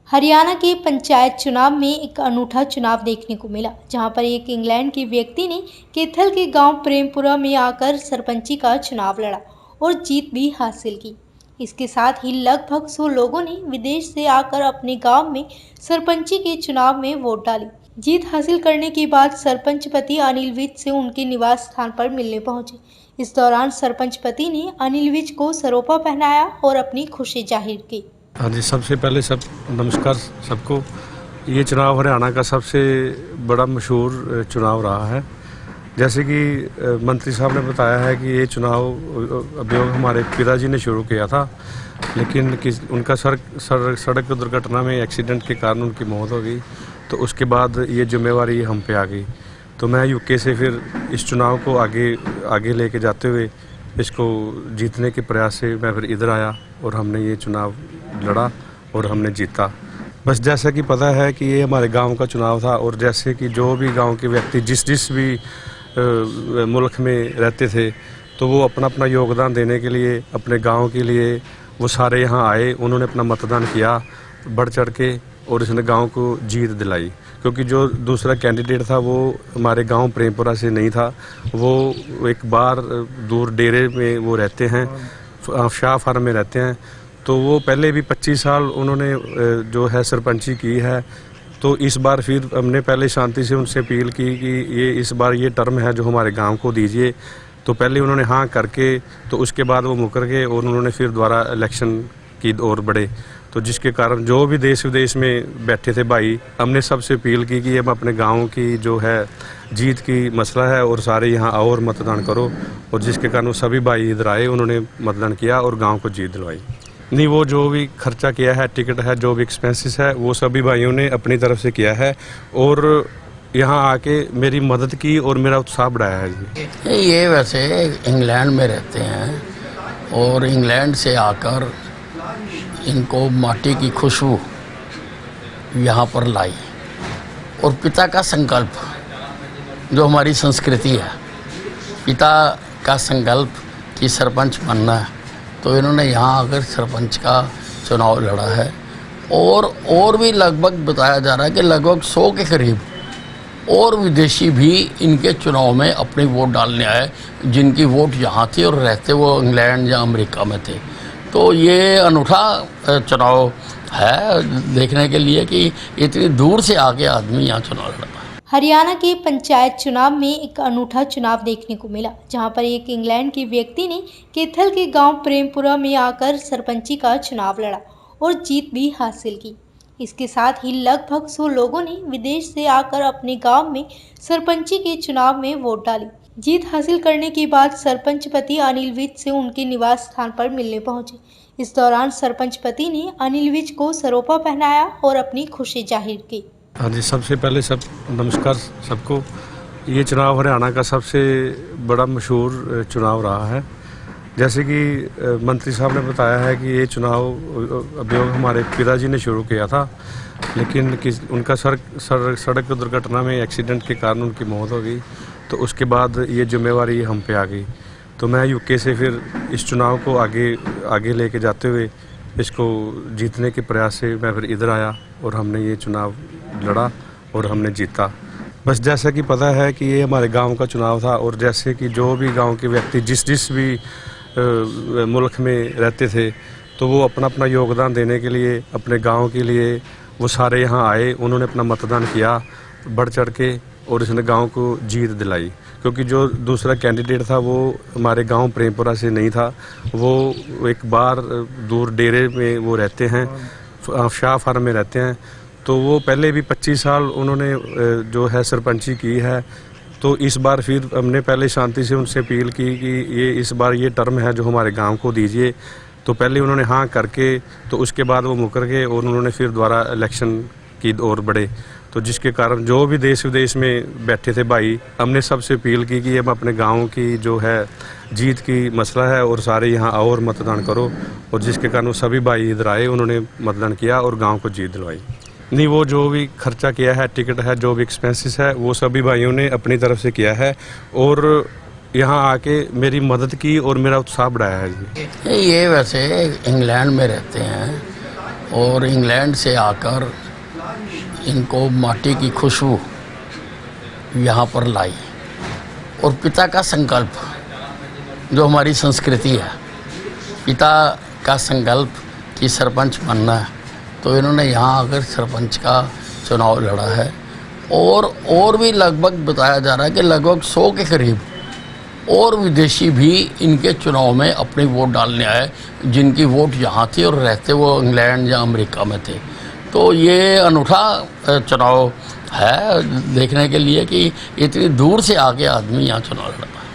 हरियाणा के पंचायत चुनाव में एक अनूठा चुनाव देखने को मिला, जहां पर एक इंग्लैंड के व्यक्ति ने कैथल के गांव प्रेमपुरा में आकर सरपंची का चुनाव लड़ा और जीत भी हासिल की। इसके साथ ही लगभग 100 लोगों ने विदेश से आकर अपने गांव में सरपंची के चुनाव में वोट डाली। जीत हासिल करने के बाद सरपंच पति अनिल विज से उनके निवास स्थान पर मिलने पहुंचे। इस दौरान सरपंच पति ने अनिल विज को सरोपा पहनाया और अपनी खुशी जाहिर की। हाँ जी, सबसे पहले नमस्कार सबको। ये चुनाव हरियाणा का सबसे बड़ा मशहूर चुनाव रहा है। जैसे कि मंत्री साहब ने बताया है कि ये चुनाव अभियोग हमारे पिताजी ने शुरू किया था, लेकिन उनका सड़क दुर्घटना में एक्सीडेंट के कारण उनकी मौत हो गई, तो उसके बाद ये जिम्मेवारी हम पे आ गई। तो मैं यूके से फिर इस चुनाव को आगे लेके जाते हुए इसको जीतने के प्रयास से मैं फिर इधर आया और हमने ये चुनाव लड़ा और हमने जीता। बस जैसा कि पता है कि ये हमारे गांव का चुनाव था, और जैसे कि जो भी गांव के व्यक्ति जिस भी मुल्क में रहते थे, तो वो अपना अपना योगदान देने के लिए, अपने गांव के लिए वो सारे यहाँ आए। उन्होंने अपना मतदान किया बढ़ चढ़ के, और इसने गांव को जीत दिलाई। क्योंकि जो दूसरा कैंडिडेट था वो हमारे गांव प्रेमपुरा से नहीं था, वो एक बार दूर डेरे में वो रहते हैं, शाह फार्म में रहते हैं। तो वो पहले भी 25 साल उन्होंने जो है सरपंची की है। तो इस बार फिर हमने पहले शांति से उनसे अपील की कि ये इस बार ये टर्म है जो हमारे गांव को दीजिए। तो पहले उन्होंने हाँ करके, तो उसके बाद वो मुकर गए और उन्होंने फिर दोबारा इलेक्शन की ओर बढ़े। तो जिसके कारण जो भी देश विदेश में बैठे थे भाई, हमने सबसे अपील की कि हम अपने गांव की जो है जीत की मसला है और सारे यहाँ आओ और मतदान करो। और जिसके कारण वो सभी भाई इधर आए, उन्होंने मतदान किया और गांव को जीत दिलवाई। नहीं, वो जो भी खर्चा किया है, टिकट है, जो भी एक्सपेंसेस है, वो सभी भाइयों ने अपनी तरफ से किया है और यहाँ आके मेरी मदद की और मेरा उत्साह बढ़ाया है जी। ये वैसे इंग्लैंड में रहते हैं और इंग्लैंड से आकर इनको माटी की खुशबू यहाँ पर लाई, और पिता का संकल्प जो हमारी संस्कृति है, पिता का संकल्प कि सरपंच बनना है, तो इन्होंने यहाँ आकर सरपंच का चुनाव लड़ा है। और भी लगभग बताया जा रहा है कि लगभग 100 के करीब और विदेशी भी इनके चुनाव में अपनी वोट डालने आए, जिनकी वोट यहाँ थी और रहते वो इंग्लैंड या अमेरिका में थे। तो ये अनूठा चुनाव है देखने के लिए कि इतनी दूर से आके आदमी यहाँ चुनाव लड़ा। हरियाणा के पंचायत चुनाव में एक अनूठा चुनाव देखने को मिला, जहां पर एक इंग्लैंड के व्यक्ति ने कैथल के गांव प्रेमपुरा में आकर सरपंची का चुनाव लड़ा और जीत भी हासिल की। इसके साथ ही लगभग 100 लोगों ने विदेश से आकर अपने गांव में सरपंची के चुनाव में वोट डाली। जीत हासिल करने के बाद सरपंच पति अनिल विज से उनके निवास स्थान पर मिलने पहुंचे। इस दौरान सरपंच पति ने अनिल विज को सरोपा पहनाया और अपनी खुशी जाहिर की। हाँ जी, सबसे पहले नमस्कार सबको। ये चुनाव हरियाणा का सबसे बड़ा मशहूर चुनाव रहा है। जैसे कि मंत्री साहब ने बताया है कि ये चुनाव अभियोग हमारे पिताजी ने शुरू किया था, लेकिन उनका सड़क दुर्घटना में एक्सीडेंट के कारण उनकी मौत हो गई, तो उसके बाद ये जिम्मेवारी हम पे आ गई। तो मैं यूके से फिर इस चुनाव को आगे लेके जाते हुए इसको जीतने के प्रयास से मैं फिर इधर आया और हमने ये चुनाव लड़ा और हमने जीता। बस जैसा कि पता है कि ये हमारे गांव का चुनाव था, और जैसे कि जो भी गांव के व्यक्ति जिस भी मुल्क में रहते थे, तो वो अपना अपना योगदान देने के लिए, अपने गांव के लिए वो सारे यहाँ आए। उन्होंने अपना मतदान किया बढ़ चढ़ के, और इसने गांव को जीत दिलाई। क्योंकि जो दूसरा कैंडिडेट था वो हमारे गांव प्रेमपुरा से नहीं था, वो एक बार दूर डेरे में वो रहते हैं, शाह फार्म में रहते हैं। तो वो पहले भी 25 साल उन्होंने जो है सरपंची की है। तो इस बार फिर हमने पहले शांति से उनसे अपील की कि ये इस बार ये टर्म है जो हमारे गांव को दीजिए। तो पहले उन्होंने हाँ करके, तो उसके बाद वो मुकर गए और उन्होंने फिर दोबारा इलेक्शन की ओर बढ़े। तो जिसके कारण जो भी देश विदेश में बैठे थे भाई, हमने सबसे अपील की कि हम अपने गांव की जो है जीत की मसला है और सारे यहाँ आओ और मतदान करो। और जिसके कारण वो सभी भाई इधर आए, उन्होंने मतदान किया और गांव को जीत दिलवाई। नहीं, वो जो भी खर्चा किया है, टिकट है, जो भी एक्सपेंसेस है, वो सभी भाइयों ने अपनी तरफ से किया है और यहाँ आके मेरी मदद की और मेरा उत्साह बढ़ाया है जी। ये वैसे इंग्लैंड में रहते हैं और इंग्लैंड से आकर इनको माटी की खुशबू यहाँ पर लाई और पिता का संकल्प, जो हमारी संस्कृति है, पिता का संकल्प कि सरपंच बनना है, तो इन्होंने यहाँ आकर सरपंच का चुनाव लड़ा है। और भी लगभग बताया जा रहा है कि लगभग 100 के करीब और विदेशी भी इनके चुनाव में अपनी वोट डालने आए, जिनकी वोट यहाँ थी और रहते वो इंग्लैंड या अमेरिका में थे। तो ये अनूठा चुनाव है देखने के लिए कि इतनी दूर से आके आदमी यहाँ चुनाव लड़ा।